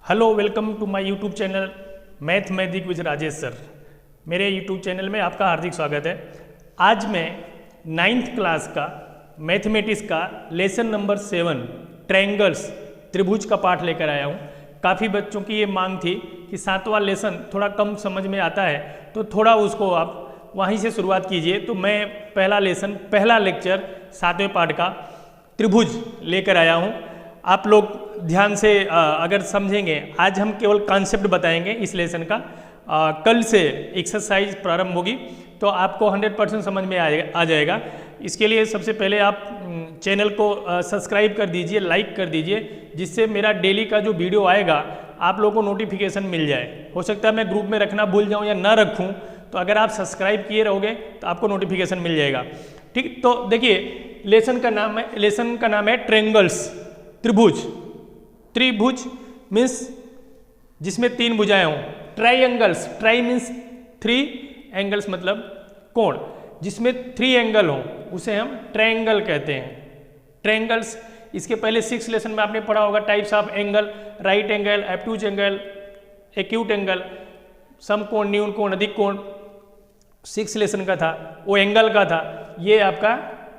Hello, welcome to my YouTube channel mathematic with Rajesh sir. मेरे YouTube channel में आपका हार्दिक स्वागत है। आज मैं 9th क्लास का मैथमेटिक्स का लेसन नंबर 7 ट्रायंगल्स त्रिभुज का पाठ लेकर आया हूँ। काफ़ी बच्चों की ये मांग थी कि 7वां लेसन थोड़ा कम समझ में आता है तो थोड़ा उसको आप वहीं से शुरुआत कीजिए। तो मैं पहला लेक्चर 7वें पाठ का त्रिभुज लेकर आया हूँ। आप लोग ध्यान से अगर समझेंगे, आज हम केवल कॉन्सेप्ट बताएंगे इस लेसन का। कल से एक्सरसाइज प्रारंभ होगी तो आपको 100% समझ में आ जाएगा। इसके लिए सबसे पहले आप चैनल को सब्सक्राइब कर दीजिए, लाइक कर दीजिए, जिससे मेरा डेली का जो वीडियो आएगा आप लोगों को नोटिफिकेशन मिल जाए। हो सकता है मैं ग्रुप में रखना भूल जाऊँ या ना रखूँ, तो अगर आप सब्सक्राइब किए रहोगे तो आपको नोटिफिकेशन मिल जाएगा। ठीक, तो देखिए लेसन का नाम है ट्रायंगल्स, त्रिभुज। त्रिभुज मीन्स जिसमें 3 भुजाएं हों। ट्रायंगल्स, ट्राई मीन्स 3, एंगल्स मतलब कोण। जिसमें 3 एंगल हों उसे हम ट्रायंगल कहते हैं। ट्रायंगल्स, इसके पहले 6 लेसन में आपने पढ़ा होगा types of angle, right angle, obtuse angle, acute angle, समकोण, न्यून कोण, अधिक कोण। 6 लेसन का था, वो एंगल का था। ये आपका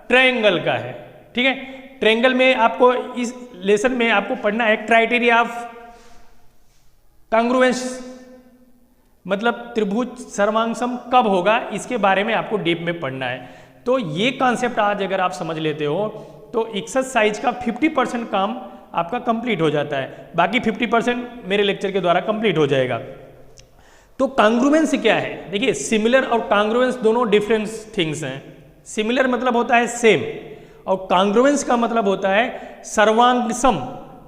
ट्रायंगल का है। ठीक है, ट्रायंगल में आपको इस लेसन में आपको पढ़ना है क्राइटेरिया ऑफ कांग्रुएंस, मतलब त्रिभुज सर्वांगसम कब होगा, इसके बारे में आपको डीप में पढ़ना है। तो ये कॉन्सेप्ट आज अगर आप समझ लेते हो तो एक्सरसाइज का 50% काम आपका कंप्लीट हो जाता है, बाकी 50% मेरे लेक्चर के द्वारा कंप्लीट हो जाएगा। तो कांग्रुएंस क्या है? देखिए, सिमिलर और कांग्रुएंस दोनों डिफरेंट थिंग्स हैं। सिमिलर मतलब होता है सेम, और कांग्रुएंस का मतलब होता है सर्वांग सम,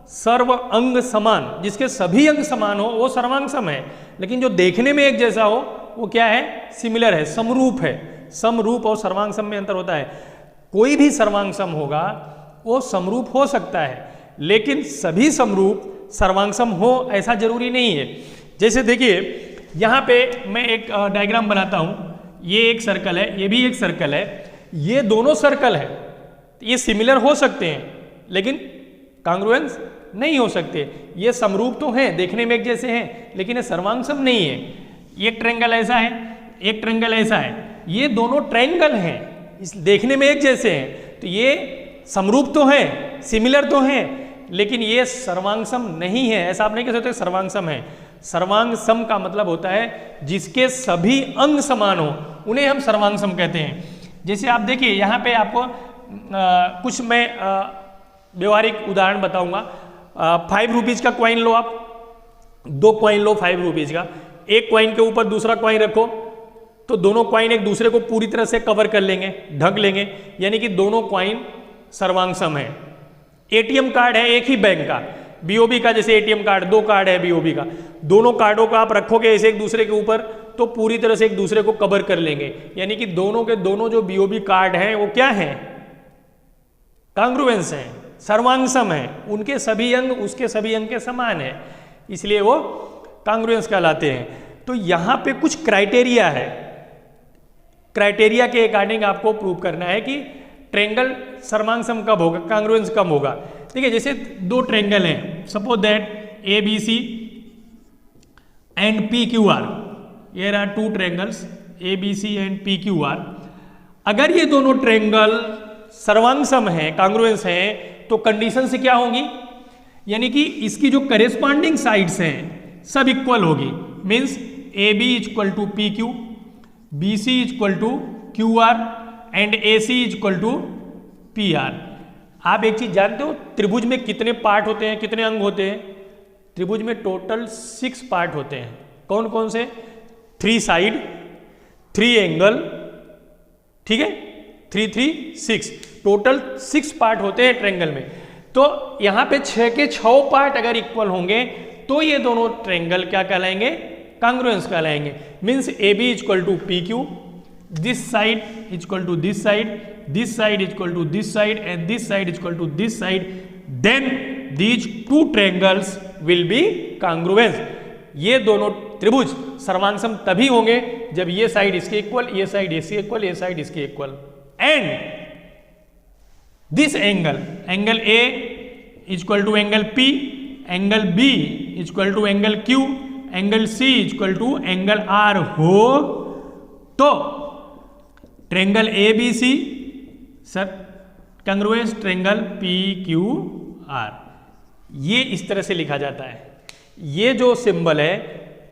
सर्व अंग समान। जिसके सभी अंग समान हो वो सर्वांग सम है, लेकिन जो देखने में एक जैसा हो वो क्या है? सिमिलर है, समरूप है। समरूप और सर्वांग सम में अंतर होता है। कोई भी सर्वांग सम होगा वो समरूप हो सकता है, लेकिन सभी समरूप सर्वांग सम हो ऐसा जरूरी नहीं है। जैसे देखिए यहाँ पे मैं एक डायग्राम बनाता हूँ। ये एक सर्कल है, ये भी एक सर्कल है, ये दोनों सर्कल है। ये सिमिलर हो सकते हैं लेकिन कांग्रुएंस नहीं हो सकते। ये समरूप तो हैं, देखने में एक जैसे हैं, लेकिन ये सर्वांगसम नहीं है। एक ट्रायंगल ऐसा है, एक ट्रायंगल ऐसा है, ये दोनों ट्रायंगल हैं, इस देखने में एक जैसे हैं, तो ये समरूप तो हैं, सिमिलर तो हैं, लेकिन ये सर्वांगसम नहीं है। ऐसा आप नहीं कह सकते सर्वांगसम है। सर्वांगसम का मतलब होता है जिसके सभी अंग समान हो, उन्हें हम सर्वांगसम कहते हैं। जैसे आप देखिए यहाँ पे आपको कुछ मैं व्यवहारिक उदाहरण बताऊंगा। 5 रुपीज़ का कॉइन लो, आप 2 कॉइन लो 5 रुपीज़ का। एक कॉइन के ऊपर दूसरा कॉइन रखो तो दोनों कॉइन एक दूसरे को पूरी तरह से कवर कर लेंगे, ढक लेंगे, यानी कि दोनों कॉइन सर्वांगसम है। एटीएम कार्ड है एक ही बैंक का, बीओबी का, जैसे एटीएम कार्ड 2 कार्ड है बीओबी का, दोनों कार्डों को आप रखोगे ऐसे एक दूसरे के ऊपर तो पूरी तरह से एक दूसरे को कवर कर लेंगे, यानी कि दोनों के दोनों जो बीओबी कार्ड हैं वो क्या हैं? कांग्रुएंस हैं, सर्वांगसम है। उनके सभी अंग उसके सभी अंग के समान है, इसलिए वो कांग्रुएंस कहलाते हैं। तो यहाँ पे कुछ क्राइटेरिया है। क्राइटेरिया के अकॉर्डिंग आपको प्रूव करना है कि ट्रायंगल सर्वांगसम कब होगा, कांग्रुएंस कब होगा। ठीक है, जैसे 2 ट्रायंगल हैं, suppose that ABC and PQR। Here are 2 triangles ABC and PQR। अगर ये दोनों ट्रायंगल सर्वांगसम है, कांग्रुएंस है, तो कंडीशन से क्या होगी? यानी कि इसकी जो करेस्पॉन्डिंग साइड्स हैं सब इक्वल होगी। Means AB equal to PQ, BC equal to QR and AC equal to PR। आप एक चीज जानते हो, त्रिभुज में कितने पार्ट होते हैं, कितने अंग होते हैं? त्रिभुज में टोटल 6 पार्ट होते हैं। कौन कौन से? 3 साइड, 3 एंगल, ठीक है, 3 3 6, टोटल 6 पार्ट होते हैं ट्रायंगल में। तो यहाँ पे 6 के 6 पार्ट अगर इक्वल होंगे तो ये दोनों ट्रायंगल क्या कहलाएंगे? कांग्रुएंस कहलाएंगे। Means AB equal to PQ, this side equal to this side, this side equal to this side and this side equal to this side, then these 2 triangles will be congruence. ये दोनों त्रिभुज सर्वांगसम तभी होंगे जब ये side इसके equal, ये side इसके इक्वल, ये साइड इसके equal, and this angle, angle A equal to angle P, angle B equal to angle Q, angle C equal to angle R हो तो triangle A B C sir congruence triangle P Q R, ये इस तरह से लिखा जाता है। ये जो सिंबल है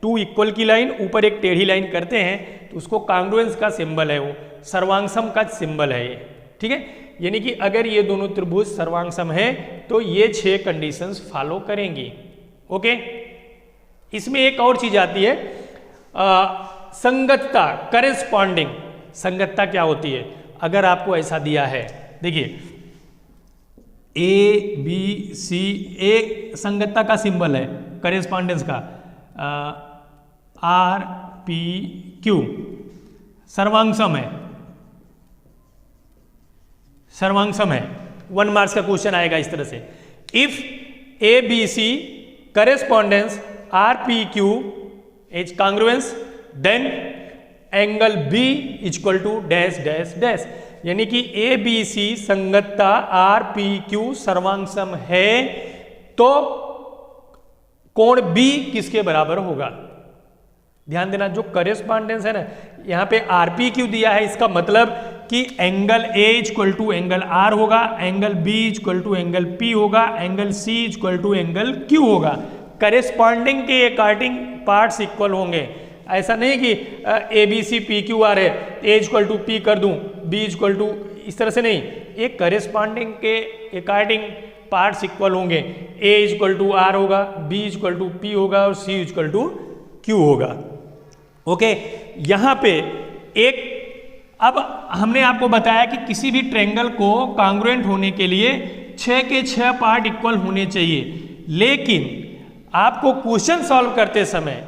टू इक्वल की लाइन ऊपर एक टेढ़ी लाइन करते हैं तो उसको कांग्रुएंस का सिंबल है, वो सर्वांगसम का सिंबल है ये, ठीक है। यानी कि अगर ये दोनों त्रिभुज सर्वांगसम है तो ये 6 कंडीशंस फॉलो करेंगी। ओके, इसमें एक और चीज आती है संगतता, करेस्पॉन्डिंग। संगतता क्या होती है? अगर आपको ऐसा दिया है, देखिए ए बी सी, ए संगतता का सिंबल है, करेस्पॉन्डेंस का आर पी क्यू, सर्वांगसम है, सर्वांगसम है। 1 मार्क्स का क्वेश्चन आएगा इस तरह से, if A B C correspondence R P Q is congruence then angle B equal to dash dash dash. यानी कि ए बी सी संगतता आर पी क्यू सर्वांगसम है तो कोण बी किसके बराबर होगा? ध्यान देना, जो करेस्पॉन्डेंस है ना, यहाँ पे आर पी क्यू दिया है, इसका मतलब कि angle A equal to angle R होगा, angle B equal to angle P होगा, angle C equal to angle Q होगा। करेस्पॉन्डिंग के अकॉर्डिंग पार्ट्स इक्वल होंगे। ऐसा नहीं कि A B C P Q R है, ए इक्वल टू पी कर दूं, बी इक्वल टू, इस तरह से नहीं। एक करेस्पॉन्डिंग के अकॉर्डिंग पार्ट्स इक्वल होंगे। ए इक्वल टू आर होगा, बी इक्वल टू पी होगा और सी इक्वल टू क्यू होगा। ओके, यहाँ पे एक, अब हमने आपको बताया कि किसी भी ट्रायंगल को कांग्रुएंट होने के लिए 6 के 6 पार्ट इक्वल होने चाहिए, लेकिन आपको क्वेश्चन सॉल्व करते समय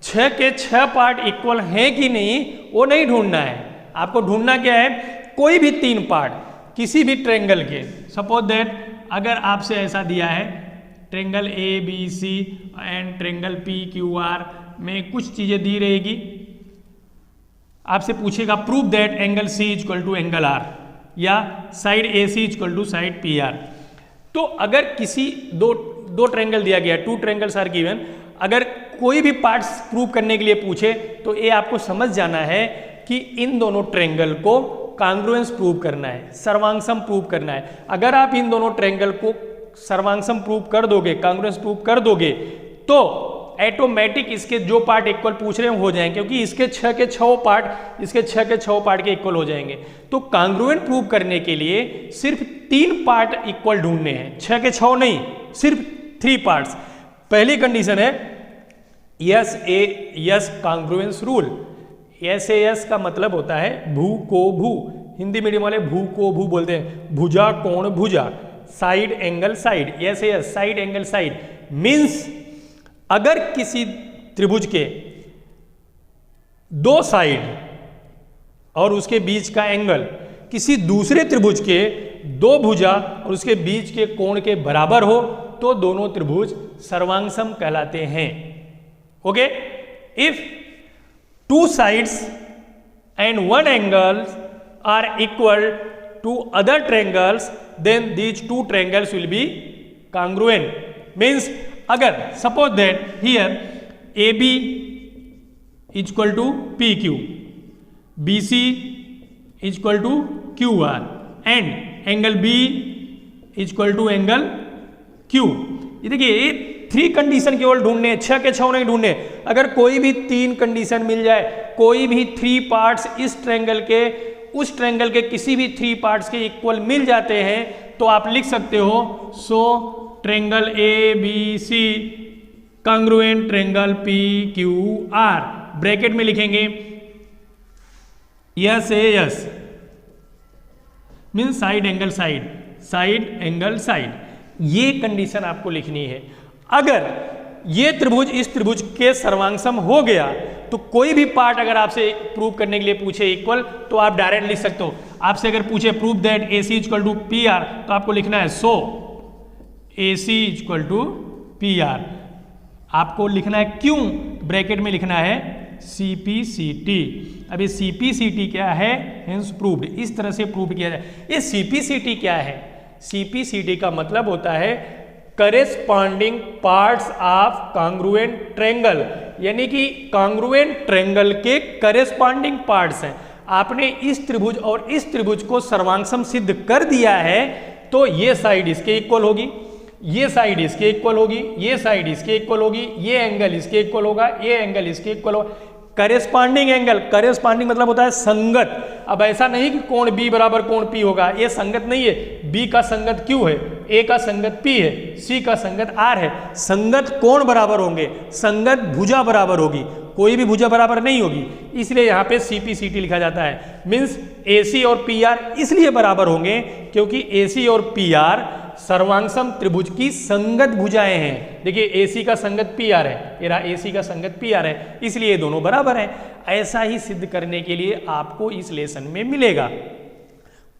6 के 6 पार्ट इक्वल हैं कि नहीं वो नहीं ढूंढना है। आपको ढूंढना क्या है? कोई भी 3 पार्ट किसी भी ट्रायंगल के, सपोज दैट अगर आपसे ऐसा दिया है triangle A B C and triangle P Q R में कुछ चीजें दी रहेगी, आपसे पूछेगा prove that angle C equal to angle R या side A C equal to side P R. तो अगर किसी दो ट्रायंगल दिया गया, 2 ट्रायंगल्स आर गिवन, अगर कोई भी पार्ट्स प्रूव करने के लिए पूछे तो ये आपको समझ जाना है कि इन दोनों ट्रायंगल को कांग्रुएंस प्रूव करना है, सर्वांगसम प्रूव करना है। अगर आप इन दोनों ट्रायंगल को सर्वांगसम प्रूव कर दोगे, कांग्रुएंस प्रूव कर दोगे, तो ऑटोमेटिक इसके जो पार्ट इक्वल पूछ रहे हैं हो जाएंगे, क्योंकि इसके 6 के 6 पार्ट इसके 6 के 6 पार्ट के इक्वल हो जाएंगे। तो कांग्रुएंट प्रूव करने के लिए सिर्फ 3 पार्ट इक्वल ढूंढने हैं, 6 के 6 नहीं, सिर्फ 3 पार्ट्स। पहली कंडीशन है S A S congruence rule. S A S का मतलब होता है भू को भू, हिंदी मीडियम वाले भू को भू बोलते हैं, भुजा कोण भुजा, side angle side, S A S side angle side. Means अगर किसी त्रिभुज के 2 साइड और उसके बीच का एंगल किसी दूसरे त्रिभुज के 2 भुजा और उसके बीच के कोण के बराबर हो तो दोनों त्रिभुज सर्वांगसम कहलाते हैं। Okay, if 2 sides and 1 angles are equal to other triangles, then these 2 triangles will be congruent. Means अगर suppose that here AB is equal to PQ, BC is equal to QR and angle B is equal to angle Q. ये देखिए 3 condition केवल ढूंढने, 6 के 6 नहीं ढूंढने। अगर कोई भी 3 कंडीशन मिल जाए, कोई भी 3 पार्ट्स इस ट्रायंगल के उस ट्रायंगल के किसी भी 3 पार्ट्स के इक्वल मिल जाते हैं तो आप लिख सकते हो so triangle A B C congruent triangle P Q R. Bracket में लिखेंगे S A S means side angle side, side angle side. ये कंडीशन आपको लिखनी है। अगर ये त्रिभुज इस त्रिभुज के सर्वांगसम हो गया तो कोई भी पार्ट अगर आपसे प्रूव करने के लिए पूछे इक्वल तो आप डायरेक्ट लिख सकते हो। आपसे अगर पूछे prove that A C equal to P R तो आपको लिखना है so A C equal to P R. आपको लिखना है क्यों, ब्रैकेट में लिखना है सी पी सी टी। अब ये सी पी सी टी क्या है? Hence proved. इस तरह से प्रूव किया जाए। ये सी पी सी टी क्या है? सी पी सी टी का मतलब होता है corresponding parts of congruent triangle, यानी कि कॉन्ग्रुएंट ट्रायंगल के करेस्पॉन्डिंग पार्ट्स हैं। आपने इस त्रिभुज और इस त्रिभुज को सर्वांगसम सिद्ध कर दिया है, तो ये साइड इसके इक्वल होगी, ये साइड इसके इक्वल होगी, ये साइड इसके इक्वल होगी, ये एंगल इसके इक्वल होगा, ये एंगल इसके इक्वल होगा। करेस्पॉन्डिंग एंगल, करेस्पॉन्डिंग मतलब होता है संगत। अब ऐसा नहीं कि कोण बी बराबर कोण पी होगा, ये संगत नहीं है। बी का संगत क्यू है, ए का संगत पी है, सी का संगत आर है। संगत कोण बराबर होंगे, संगत भुजा बराबर होगी, कोई भी भुजा बराबर नहीं होगी, इसलिए यहाँ पे सीपी सीटी लिखा जाता है। मीन्स एसी और पी आर इसलिए बराबर होंगे क्योंकि एसी और पी आर सर्वांगसम त्रिभुज की संगत भुजाएं हैं। देखिए एसी का संगत पी आर है, ये रहा एसी का संगत पी आर है, इसलिए ये दोनों बराबर हैं। ऐसा ही सिद्ध करने के लिए आपको इस लेसन में मिलेगा,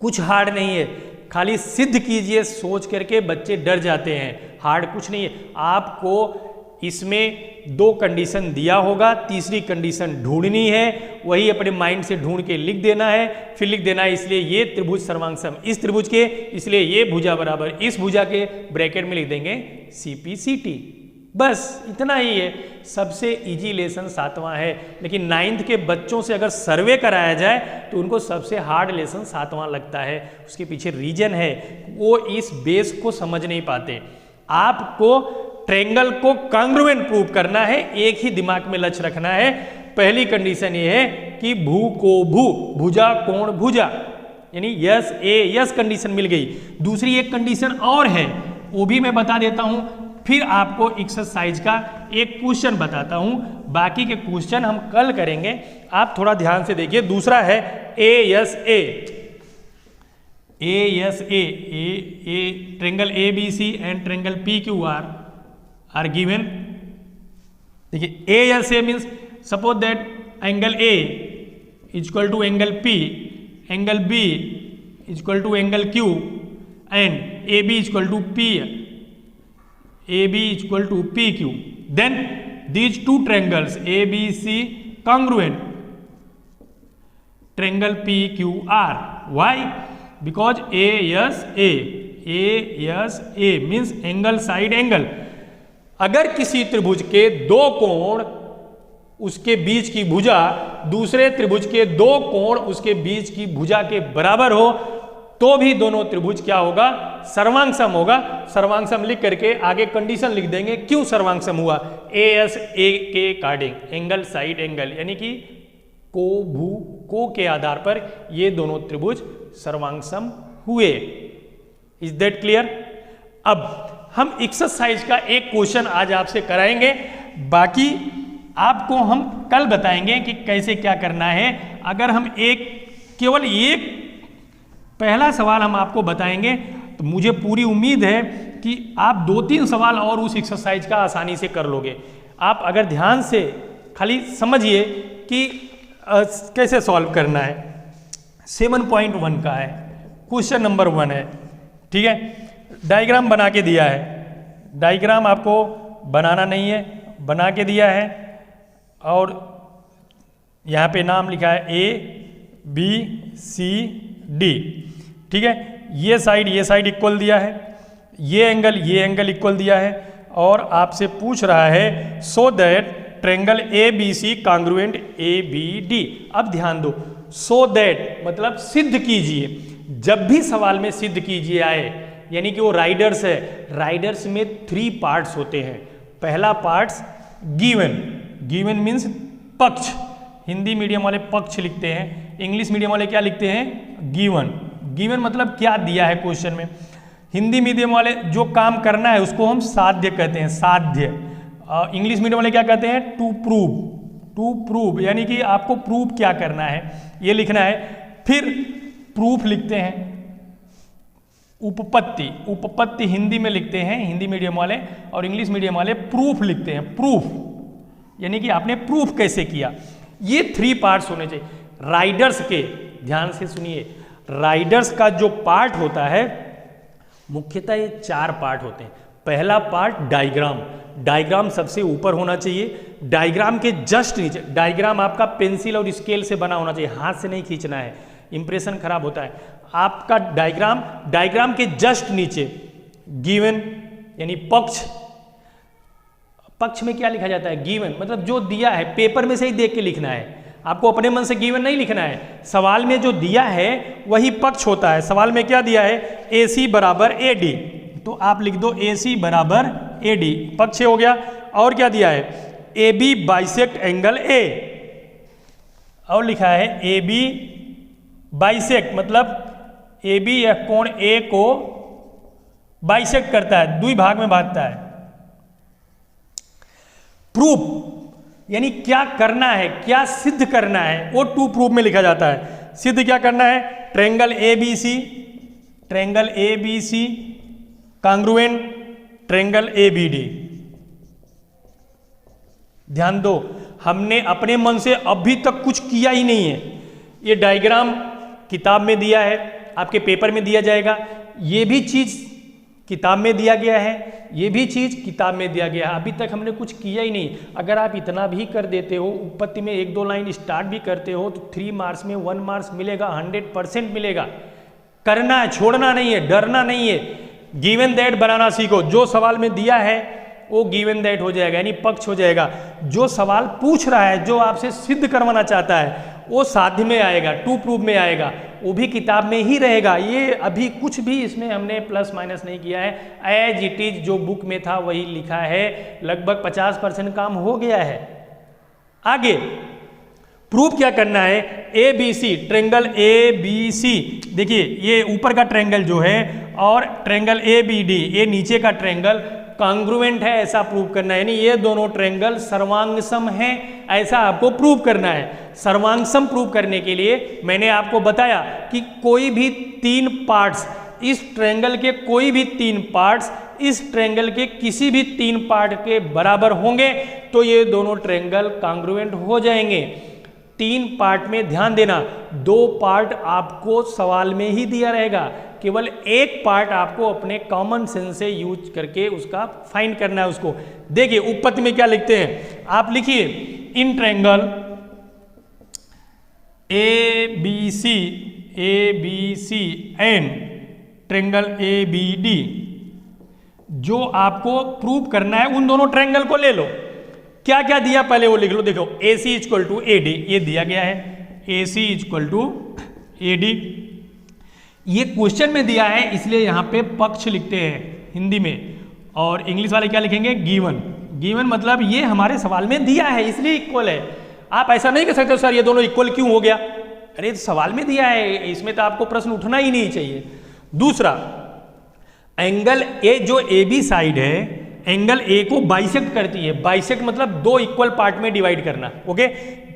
कुछ हार्ड नहीं है, खाली सिद्ध कीजिए। सोच करके बच्चे डर जाते हैं, हार्ड कुछ नहीं है। आपको इसमें दो कंडीशन दिया होगा, तीसरी कंडीशन ढूंढनी है, वही अपने माइंड से ढूंढ के लिख देना है, फिर लिख देना है इसलिए ये त्रिभुज सर्वांगसम इस त्रिभुज के, इसलिए ये भुजा बराबर इस भुजा के, ब्रैकेट में लिख देंगे सीपी सीटी। बस इतना ही है, सबसे इजी लेसन 7वां है। लेकिन 9th के बच्चों से अगर सर्वे कराया जाए तो उनको सबसे हार्ड लेसन 7वां लगता है। उसके पीछे रीजन है, वो इस बेस को समझ नहीं पाते। आपको ट्रायंगल को कॉन्ग्रुएंट प्रूव करना है, एक ही दिमाग में लक्ष्य रखना है। पहली कंडीशन ये है कि भू को भू, भुजा कोण भुजा, यानी यस ए यस कंडीशन मिल गई। दूसरी एक कंडीशन और है, वो भी मैं बता देता हूं, फिर आपको एक्सरसाइज का एक क्वेश्चन बताता हूं, बाकी के क्वेश्चन हम कल करेंगे। आप थोड़ा ध्यान से देखिए। दूसरा है A S A, A S A triangle A B C and triangle P Q R given. देखिए A S A means suppose that angle A is equal to angle P, angle B is equal to angle Q and A B is equal to P, A B is equal to P Q. Then these two triangles A B C congruent triangle PQR. Why? Because ASA means angle side angle. अगर किसी त्रिभुज के दो कोण उसके बीच की भुजा दूसरे त्रिभुज के दो कोण उसके बीच की भुजा के बराबर हो तो भी दोनों त्रिभुज क्या होगा? सर्वांगसम होगा। सर्वांगसम लिख करके आगे कंडीशन लिख देंगे क्यों सर्वांगसम हुआ। ASA के अकॉर्डिंग एंगल साइड एंगल यानी कि को के आधार पर ये दोनों त्रिभुज सर्वांगसम हुए। Is that clear? अब हम एक्सरसाइज का एक क्वेश्चन आज आपसे कराएंगे, बाकी आपको हम कल बताएंगे कि कैसे क्या करना है। अगर हम केवल एक पहला सवाल हम आपको बताएंगे तो मुझे पूरी उम्मीद है कि आप 2-3 सवाल और उस एक्सरसाइज का आसानी से कर लोगे। आप अगर ध्यान से खाली समझिए कि कैसे सॉल्व करना है। 7.1 का है, क्वेश्चन नंबर 1 है, ठीक है। डायग्राम बना के दिया है, डायग्राम आपको बनाना नहीं है, बना के दिया है और यहाँ पे नाम लिखा है ABCD, ठीक है। ये साइड इक्वल दिया है, ये एंगल इक्वल दिया है और आपसे पूछ रहा है so that triangle ABC congruent ABD। अब ध्यान दो, सो दैट मतलब सिद्ध कीजिए। जब भी सवाल में सिद्ध कीजिए आए यानी कि वो राइडर्स है, राइडर्स में 3 पार्ट्स होते हैं। पहला पार्ट्स गिवन मीन्स पक्ष, हिंदी मीडियम वाले पक्ष लिखते हैं, इंग्लिश मीडियम वाले क्या लिखते हैं? गिवन मतलब क्या दिया है क्वेश्चन में। हिंदी मीडियम वाले जो काम करना है उसको हम साध्य कहते हैं, साध्य। इंग्लिश मीडियम वाले क्या कहते हैं? टू प्रूव यानी कि आपको प्रूव क्या करना है ये लिखना है। फिर प्रूफ लिखते हैं, उपपत्ति हिंदी में लिखते हैं हिंदी मीडियम वाले, और इंग्लिश मीडियम वाले प्रूफ लिखते हैं। प्रूफ यानी कि आपने प्रूफ कैसे किया। ये 3 पार्ट्स होने चाहिए राइडर्स के। ध्यान से सुनिए, राइडर्स का जो पार्ट होता है मुख्यतः ये 4 पार्ट होते हैं। पहला पार्ट डायग्राम सबसे ऊपर होना चाहिए, डायग्राम के जस्ट नीचे। डायग्राम आपका पेंसिल और स्केल से बना होना चाहिए, हाथ से नहीं खींचना है, इंप्रेशन खराब होता है। आपका डायग्राम के जस्ट नीचे गिवन यानी पक्ष में क्या लिखा जाता है, गिवन, मतलब जो दिया है पेपर में से ही देख के लिखना है, आपको अपने मन से गिवन नहीं लिखना है। सवाल में जो दिया है वही पक्ष होता है। सवाल में क्या दिया है, AC बराबर AD, तो आप लिख दो AC बराबर AD, पक्ष हो गया। और क्या दिया है, AB बाइसेक्ट एंगल A, और लिखा है AB बाइसेक्ट, मतलब AB यह कोण A को बाइसेक्ट करता है, द्वि भाग में बांटता है। प्रूफ यानी क्या करना है, क्या सिद्ध करना है, वो टू प्रूफ में लिखा जाता है। सिद्ध क्या करना है, triangle ABC congruent triangle ABD। ध्यान दो, हमने अपने मन से अभी तक कुछ किया ही नहीं है। ये डायग्राम किताब में दिया है, आपके पेपर में दिया जाएगा, ये भी चीज किताब में दिया गया है, ये भी चीज किताब में दिया गया है। अभी तक हमने कुछ किया ही नहीं। अगर आप इतना भी कर देते हो, उत्पत्ति में 1-2 लाइन स्टार्ट भी करते हो, तो 3 मार्क्स में 1 मार्क्स मिलेगा, 100% मिलेगा। करना है, छोड़ना नहीं है, डरना नहीं है। गिवन दैट बनाना सीखो, जो सवाल में दिया है वो गिवन दैट हो जाएगा, यानी पक्ष हो जाएगा। जो सवाल पूछ रहा है, जो आपसे सिद्ध करवाना चाहता है, वो साध्य में आएगा, टू प्रूफ में आएगा, वो भी किताब में ही रहेगा। ये अभी कुछ भी इसमें हमने प्लस माइनस नहीं किया है, एज इट इज जो बुक में था वही लिखा है। लगभग 50% काम हो गया है। आगे प्रूफ क्या करना है, ABC ट्रायंगल ABC, देखिए ये ऊपर का ट्रायंगल जो है और ट्रायंगल ABD, ये नीचे का ट्रायंगल कांग्रुएंट है, ऐसा प्रूव करना है। यानी ये दोनों ट्रायंगल सर्वांगसम हैं, ऐसा आपको प्रूव करना है। सर्वांगसम प्रूव करने के लिए मैंने आपको बताया कि कोई भी 3 पार्ट्स, इस ट्रायंगल के कोई भी 3 पार्ट्स इस ट्रायंगल के किसी भी 3 पार्ट के बराबर होंगे तो ये दोनों ट्रायंगल कांग्रुएंट हो जाएंगे। 3 पार्ट में ध्यान देना, 2 पार्ट आपको सवाल में ही दिया रहेगा, केवल 1 पार्ट आपको अपने कॉमन सेंस से यूज करके उसका फाइंड करना है। उसको देखिए उत्पत्ति में क्या लिखते हैं, आप लिखिए in triangle ABC and triangle ABD, जो आपको प्रूव करना है उन दोनों ट्रायंगल को ले लो। क्या क्या दिया पहले वो लिख लो। देखो AC = AD, ये दिया गया है, AC = AD, ये क्वेश्चन में दिया है, इसलिए यहां पे पक्ष लिखते हैं हिंदी में, और इंग्लिश वाले क्या लिखेंगे, गिवन, मतलब ये हमारे सवाल में दिया है इसलिए इक्वल है। आप ऐसा नहीं कह सकते सर ये दोनों इक्वल क्यों हो गया, अरे तो सवाल में दिया है, इसमें तो आपको प्रश्न उठना ही नहीं चाहिए। दूसरा, एंगल A जो AB साइड है, एंगल A को बाइसेक्ट करती है। बाइसेक्ट मतलब 2 इक्वल पार्ट में डिवाइड करना, okay,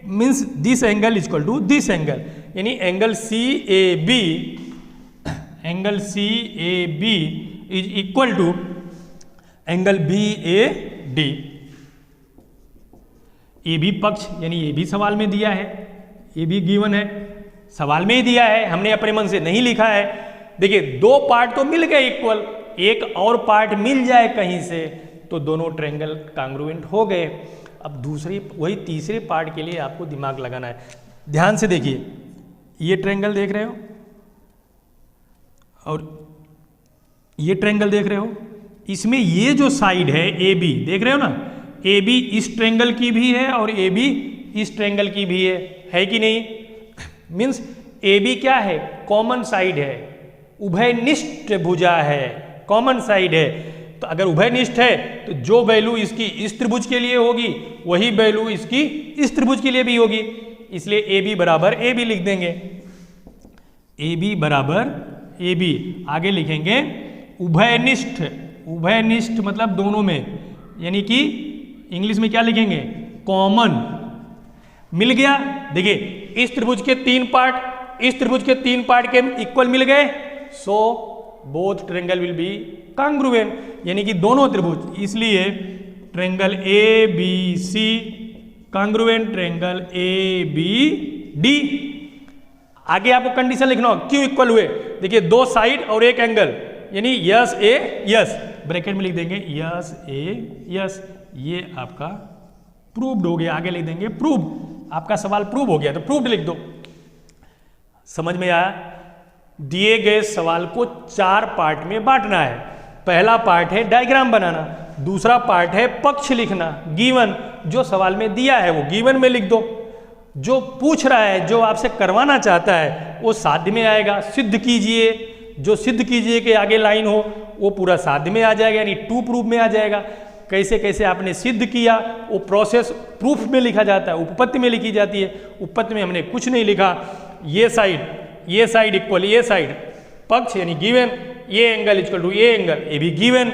means this angle = this angle, यानी angle CAB is equal to angle BAD। ये भी पक्ष, यानी ये भी सवाल में दिया है, ये भी गिवन है, सवाल में ही दिया है, हमने अपने मन से नहीं लिखा है। देखिए 2 पार्ट तो मिल गए इक्वल, एक और पार्ट मिल जाए कहीं से तो दोनों ट्रायंगल कांग्रुएंट हो गए। अब वही तीसरे पार्ट के लिए आपको दिमाग लगाना है। ध्यान से देखिए, ये ट्रायंगल देख रहे हो और ये ट्रायंगल देख रहे हो, इसमें ये जो साइड है AB, देख रहे हो ना, AB इस ट्रायंगल की भी है और AB इस ट्रायंगल की भी है कि नहीं। मीन्स AB क्या है, कॉमन साइड है, उभयनिष्ठ भुजा है, कॉमन साइड है। तो अगर उभयनिष्ठ है तो जो वैल्यू इसकी इस त्रिभुज के लिए होगी वही वैल्यू इसकी इस त्रिभुज के लिए भी होगी, इसलिए AB बराबर AB लिख देंगे। AB बराबर AB, आगे लिखेंगे उभयनिष्ठ, उभयनिष्ठ मतलब दोनों में, यानी कि इंग्लिश में क्या लिखेंगे, कॉमन। मिल गया, देखिए इस त्रिभुज के 3 पार्ट इस त्रिभुज के 3 पार्ट के इक्वल मिल गए, so both triangle will be congruent, यानी कि दोनों त्रिभुज, इसलिए triangle ABC congruent triangle ABD। आगे आपको कंडीशन लिखना हो, क्यों इक्वल हुए, देखिए 2 साइड और 1 एंगल, यानी यस A यस, ब्रैकेट में लिख देंगे यस A यस, ये आपका प्रूव्ड हो गया। आगे लिख देंगे प्रूव, आपका सवाल प्रूव हो गया तो प्रूव्ड लिख दो। समझ में आया। दिए गए सवाल को 4 पार्ट में बांटना है। पहला पार्ट है डायग्राम बनाना, दूसरा पार्ट है पक्ष लिखना। गिवन, जो सवाल में दिया है वो गिवन में लिख दो, जो पूछ रहा है, जो आपसे करवाना चाहता है वो साध्य में आएगा। सिद्ध कीजिए, जो सिद्ध कीजिए के आगे लाइन हो वो पूरा साध्य में आ जाएगा, यानी टू प्रूफ में आ जाएगा। कैसे कैसे आपने सिद्ध किया वो प्रोसेस प्रूफ में लिखा जाता है, उपपत्ति में लिखी जाती है। उपपत्ति में हमने कुछ नहीं लिखा, ये साइड इक्वल ये साइड, पक्ष यानी गिवन, ये एंगल इक्वल टू ये angle, A B given,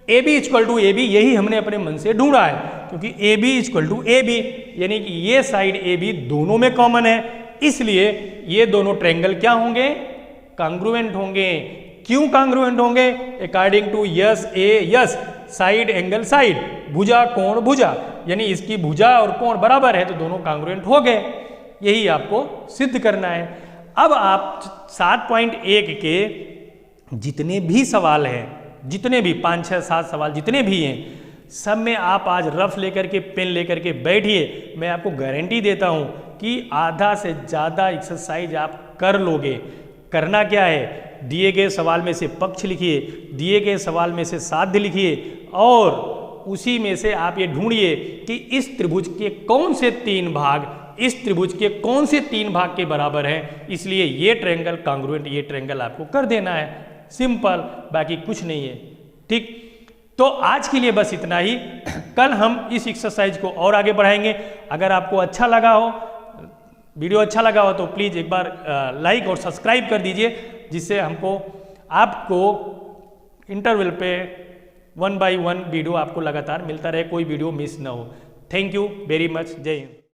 A B equal to A B, यही हमने अपने मन से ढूंढा है, क्योंकि A B equal to A B यानी कि ये साइड ए बी दोनों में कॉमन है, इसलिए ये दोनों ट्रायंगल क्या होंगे, कांग्रुएंट होंगे। क्यों कांग्रुएंट होंगे? According to S A S, side angle side, भुजा कोण भुजा, यानी इसकी भुजा और कोण बराबर है तो दोनों कांग्रुएंट हो गए। यही आपको सिद्ध करना है। अब आप 7.1 के जितने भी सवाल हैं, जितने भी 5, 6, 7 सवाल जितने भी हैं, सब में आप आज रफ लेकर के पेन लेकर के बैठिए। मैं आपको गारंटी देता हूं कि आधा से ज़्यादा एक्सरसाइज आप कर लोगे। करना क्या है, दिए गए सवाल में से पक्ष लिखिए, दिए गए सवाल में से साध्य लिखिए, और उसी में से आप ये ढूंढिए कि इस त्रिभुज के कौन से 3 भाग इस त्रिभुज के कौन से 3 भाग के बराबर हैं, इसलिए ये ट्रायंगल कांग्रुएंट, ये ट्रायंगल आपको कर देना है। सिंपल, बाकी कुछ नहीं है। ठीक, तो आज के लिए बस इतना ही। कल हम इस एक्सरसाइज को और आगे बढ़ाएंगे। अगर आपको अच्छा लगा हो, वीडियो अच्छा लगा हो, तो प्लीज़ एक बार लाइक और सब्सक्राइब कर दीजिए, जिससे हमको आपको इंटरवल पे 1 by 1 वीडियो आपको लगातार मिलता रहे, कोई वीडियो मिस ना हो। Thank you very much. जय हिंद।